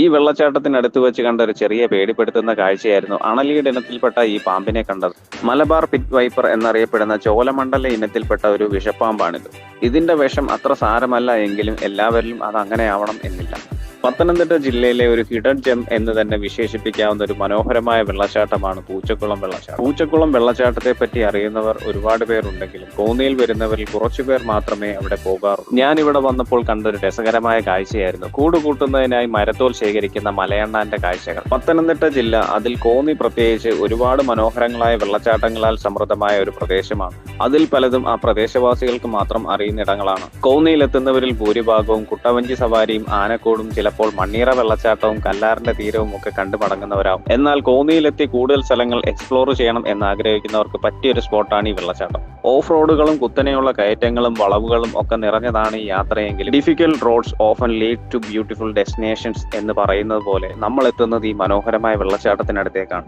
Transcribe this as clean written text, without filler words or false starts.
ഈ വെള്ളച്ചാട്ടത്തിനടുത്ത് വെച്ച് കണ്ട ഒരു ചെറിയ പേടിപ്പെടുത്തുന്ന കാഴ്ചയായിരുന്നു അണലിയുടെ ഇനത്തിൽപ്പെട്ട ഈ പാമ്പിനെ കണ്ടത്. മലബാർ പിറ്റ് വൈപ്പർ എന്നറിയപ്പെടുന്ന ചോലമണ്ഡല ഇനത്തിൽപ്പെട്ട ഒരു വിഷപ്പാമ്പാണിത്. ഇതിന്റെ വിഷം അത്ര സാരമല്ല എങ്കിലും എല്ലാവരിലും അത് അങ്ങനെയാവണം എന്നില്ല. പത്തനംതിട്ട ജില്ലയിലെ ഒരു ഹിഡൻ ജെം എന്ന് തന്നെ വിശേഷിപ്പിക്കാവുന്ന ഒരു മനോഹരമായ വെള്ളച്ചാട്ടമാണ് പൂച്ചക്കുളം വെള്ളച്ചാട്ടം. പൂച്ചക്കുളം വെള്ളച്ചാട്ടത്തെ പറ്റി അറിയുന്നവർ ഒരുപാട് പേരുണ്ടെങ്കിലും കോന്നിയിൽ വരുന്നവരിൽ കുറച്ചുപേർ മാത്രമേ അവിടെ പോകാറുള്ളൂ. ഞാൻ ഇവിടെ വന്നപ്പോൾ കണ്ടൊരു രസകരമായ കാഴ്ചയായിരുന്നു കൂട് കൂട്ടുന്നതിനായി മരത്തോൽ ശേഖരിക്കുന്ന മലയണ്ണാന്റെ കാഴ്ചകൾ. പത്തനംതിട്ട ജില്ല, അതിൽ കോന്നി പ്രത്യേകിച്ച്, ഒരുപാട് മനോഹരങ്ങളായ വെള്ളച്ചാട്ടങ്ങളാൽ സമൃദ്ധമായ ഒരു പ്രദേശമാണ്. അതിൽ പലതും ആ പ്രദേശവാസികൾക്ക് മാത്രം അറിയുന്നിടങ്ങളാണ്. കോന്നിയിലെത്തുന്നവരിൽ ഭൂരിഭാഗവും കുട്ടവഞ്ചി സവാരിയും ആനക്കോടും ചിലപ്പോൾ മണ്ണീറ വെള്ളച്ചാട്ടവും കല്ലാറിന്റെ തീരവും ഒക്കെ കണ്ടു മടങ്ങുന്നവരാവും. എന്നാൽ കോന്നിയിലെത്തി കൂടുതൽ സ്ഥലങ്ങൾ എക്സ്പ്ലോർ ചെയ്യണം എന്ന് ആഗ്രഹിക്കുന്നവർക്ക് പറ്റിയൊരു സ്പോട്ടാണ് ഈ വെള്ളച്ചാട്ടം. ഓഫ് റോഡുകളും കുത്തനെയുള്ള കയറ്റങ്ങളും വളവുകളും ഒക്കെ നിറഞ്ഞതാണ് ഈ യാത്രയെങ്കിലും difficult roads often lead to beautiful destinations എന്ന് പറയുന്നത് പോലെ നമ്മൾ എത്തുന്നത് ഈ മനോഹരമായ വെള്ളച്ചാട്ടത്തിനടുത്തേക്കാണ്.